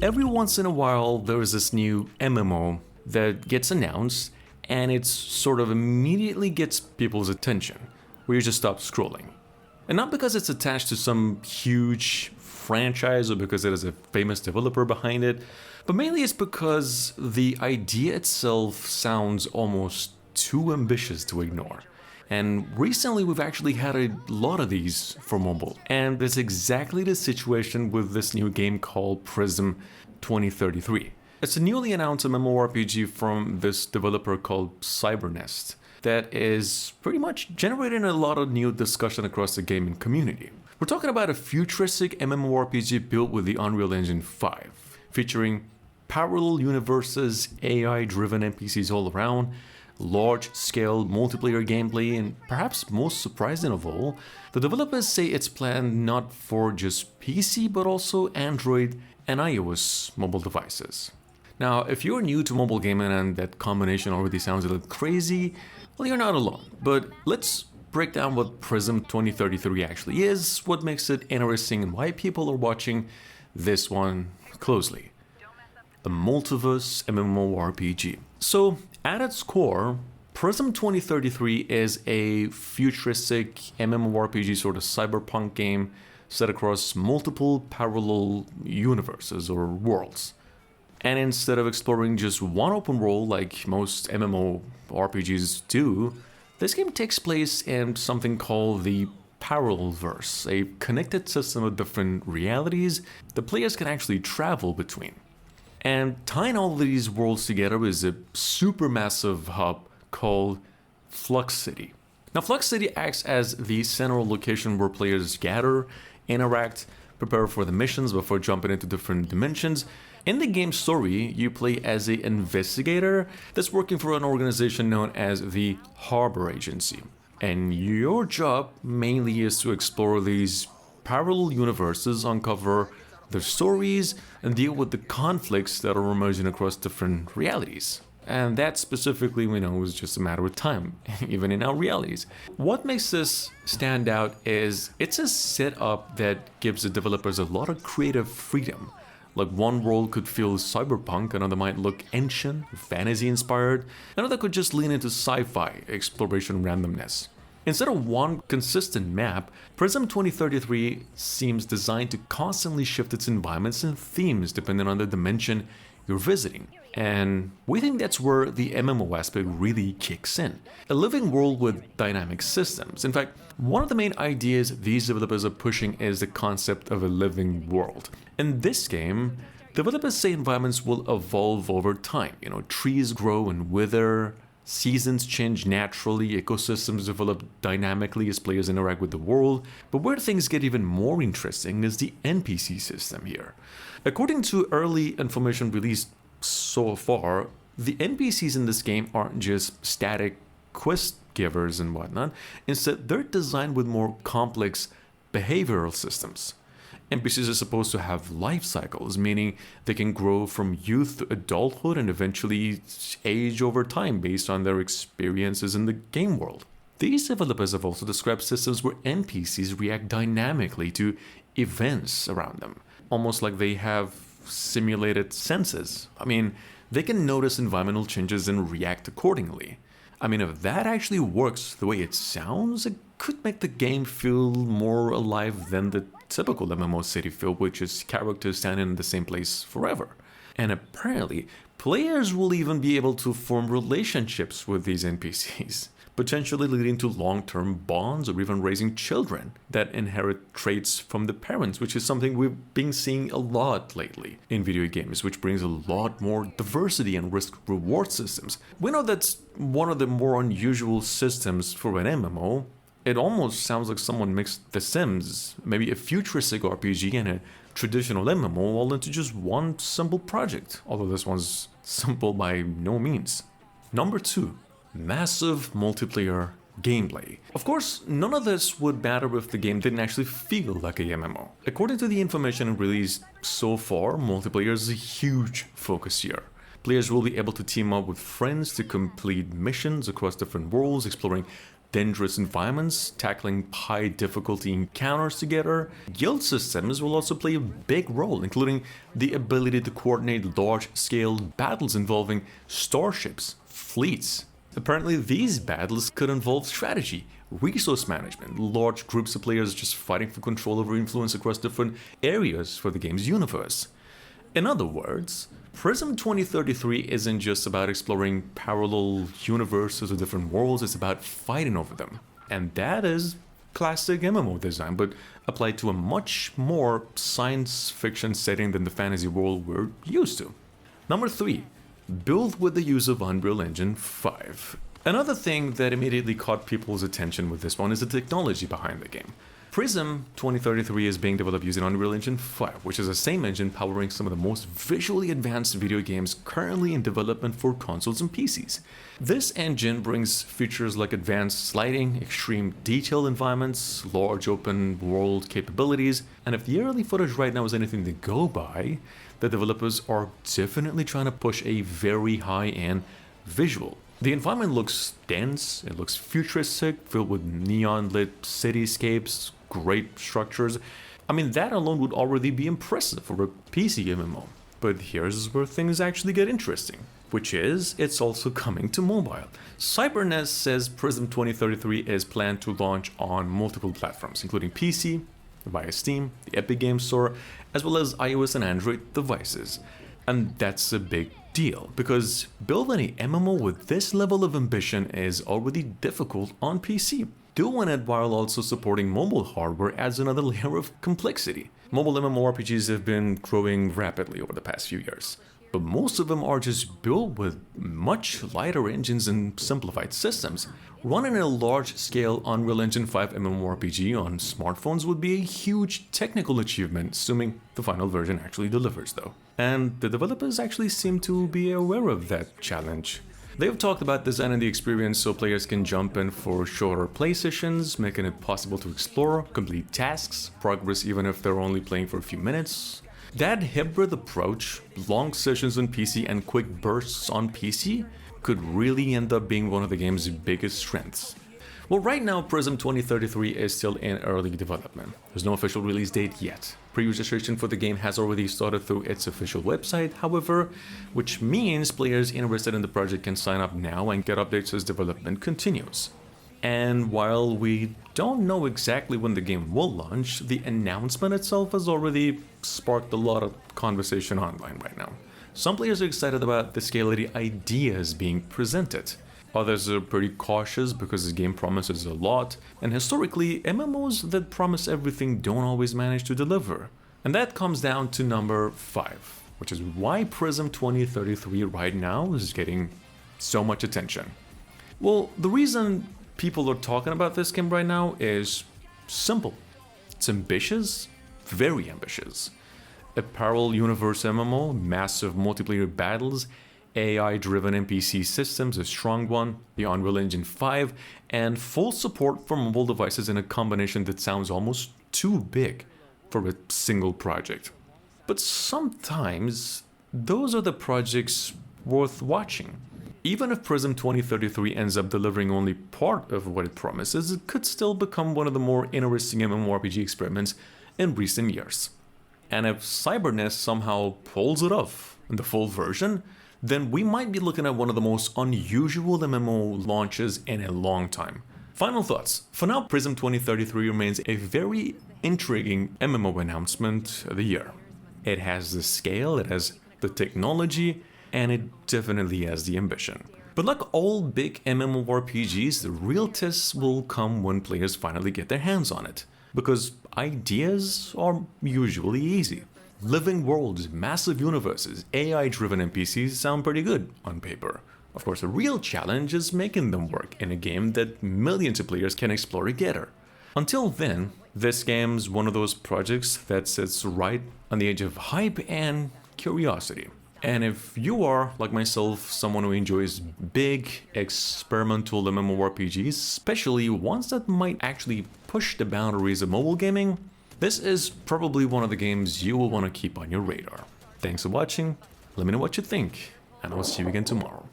Every once in a while, there is this new MMO that gets announced, and it sort of immediately gets people's attention, where you just stop scrolling. And not because it's attached to some huge franchise or because it has a famous developer behind it, but mainly it's because the idea itself sounds almost too ambitious to ignore. And recently we've actually had a lot of these for mobile. And that's exactly the situation with this new game called Prism 2033. It's a newly announced MMORPG from this developer called CyberNest that is pretty much generating a lot of new discussion across the gaming community. We're talking about a futuristic MMORPG built with the Unreal Engine 5, featuring parallel universes, AI-driven NPCs all around, large-scale multiplayer gameplay, and perhaps most surprising of all, the developers say it's planned not for just PC but also Android and iOS mobile devices. Now, if you're new to mobile gaming and that combination already sounds a little crazy, well, you're not alone. But let's break down what Prism 2033 actually is, what makes it interesting, and why people are watching this one closely. A multiverse MMORPG. So, at its core, Prism 2033 is a futuristic MMORPG sort of cyberpunk game set across multiple parallel universes or worlds. And instead of exploring just one open world like most MMORPGs do, this game takes place in something called the Parallelverse, a connected system of different realities the players can actually travel between. And tying all of these worlds together is a supermassive hub called Flux City. Now, Flux City acts as the central location where players gather, interact, prepare for the missions before jumping into different dimensions. In the game's story, you play as an investigator that's working for an organization known as the Harbor Agency. And your job mainly is to explore these parallel universes, uncover their stories, and deal with the conflicts that are emerging across different realities. And that specifically, we know, is just a matter of time, even in our realities. What makes this stand out is it's a setup that gives the developers a lot of creative freedom. Like one world could feel cyberpunk, another might look ancient, fantasy-inspired, another could just lean into sci-fi, exploration randomness. Instead of one consistent map, Prism 2033 seems designed to constantly shift its environments and themes depending on the dimension you're visiting. And we think that's where the MMO aspect really kicks in. A living world with dynamic systems. In fact, one of the main ideas these developers are pushing is the concept of a living world. In this game, developers say environments will evolve over time. Trees grow and wither, seasons change naturally, ecosystems develop dynamically as players interact with the world. But where things get even more interesting is the NPC system here. According to early information released so far, the NPCs in this game aren't just static quest givers and whatnot. Instead, they're designed with more complex behavioral systems. NPCs are supposed to have life cycles, meaning they can grow from youth to adulthood and eventually age over time based on their experiences in the game world. These developers have also described systems where NPCs react dynamically to events around them, almost like they have simulated senses. They can notice environmental changes and react accordingly. If that actually works the way it sounds, it could make the game feel more alive than the typical MMO city feel, which is characters standing in the same place forever. And apparently, players will even be able to form relationships with these NPCs, potentially leading to long-term bonds or even raising children that inherit traits from the parents, which is something we've been seeing a lot lately in video games, which brings a lot more diversity and risk-reward systems. We know that's one of the more unusual systems for an MMO. It almost sounds like someone mixed The Sims, maybe a futuristic RPG and a traditional MMO all into just one simple project, although this one's simple by no means. Number 2. Massive multiplayer gameplay. Of course, none of this would matter if the game didn't actually feel like a MMO. According to the information released so far, multiplayer is a huge focus here. Players will be able to team up with friends to complete missions across different worlds, exploring dangerous environments, tackling high difficulty encounters together. Guild systems will also play a big role, including the ability to coordinate large-scale battles involving starships, fleets. Apparently these battles could involve strategy, resource management, large groups of players just fighting for control over influence across different areas for the game's universe. In other words, Prism 2033 isn't just about exploring parallel universes or different worlds, it's about fighting over them. And that is classic MMO design, but applied to a much more science fiction setting than the fantasy world we're used to. Number 3. Build with the use of Unreal Engine 5. Another thing that immediately caught people's attention with this one is the technology behind the game. Prism 2033 is being developed using Unreal Engine 5, which is the same engine powering some of the most visually advanced video games currently in development for consoles and PCs. This engine brings features like advanced lighting, extreme detail environments, large open world capabilities, and if the early footage right now is anything to go by, the developers are definitely trying to push a very high-end visual. The environment looks dense, it looks futuristic, filled with neon-lit cityscapes, great structures. I mean, that alone would already be impressive for a PC MMO. But here's where things actually get interesting, which is, it's also coming to mobile. CyberNest says Prism 2033 is planned to launch on multiple platforms, including PC, via Steam, the Epic Games Store, as well as iOS and Android devices. And that's a big deal, because building an MMO with this level of ambition is already difficult on PC. Doing it while also supporting mobile hardware adds another layer of complexity. Mobile MMORPGs have been growing rapidly over the past few years, but most of them are just built with much lighter engines and simplified systems. Running a large-scale Unreal Engine 5 MMORPG on smartphones would be a huge technical achievement, assuming the final version actually delivers though. And the developers actually seem to be aware of that challenge. They've talked about designing the experience so players can jump in for shorter play sessions, making it possible to explore, complete tasks, progress even if they're only playing for a few minutes. That hybrid approach, long sessions on PC and quick bursts on PC, could really end up being one of the game's biggest strengths. Well, right now Prism 2033 is still in early development. There's no official release date yet. Pre-registration for the game has already started through its official website, however, which means players interested in the project can sign up now and get updates as development continues. And while we don't know exactly when the game will launch, the announcement itself has already sparked a lot of conversation online right now. Some players are excited about the scale of the ideas being presented. Others are pretty cautious because the game promises a lot, and historically, MMOs that promise everything don't always manage to deliver. And that comes down to number 5, which is why Prism 2033 right now is getting so much attention. Well, the reason people are talking about this game right now is simple. It's ambitious, very ambitious. A parallel universe MMO, massive multiplayer battles, AI-driven NPC systems, a strong one, the Unreal Engine 5, and full support for mobile devices in a combination that sounds almost too big for a single project. But sometimes, those are the projects worth watching. Even if Prism 2033 ends up delivering only part of what it promises, it could still become one of the more interesting MMORPG experiments in recent years. And if CyberNest somehow pulls it off in the full version, then we might be looking at one of the most unusual MMO launches in a long time. Final thoughts. For now, Prism 2033 remains a very intriguing MMO announcement of the year. It has the scale, it has the technology, and it definitely has the ambition. But like all big MMORPGs, the real tests will come when players finally get their hands on it. Because ideas are usually easy. Living worlds, massive universes, AI-driven NPCs sound pretty good on paper. Of course, the real challenge is making them work in a game that millions of players can explore together. Until then, this game's one of those projects that sits right on the edge of hype and curiosity. And if you are, like myself, someone who enjoys big, experimental MMORPGs, especially ones that might actually push the boundaries of mobile gaming, this is probably one of the games you will want to keep on your radar. Thanks for watching, let me know what you think, and I'll see you again tomorrow.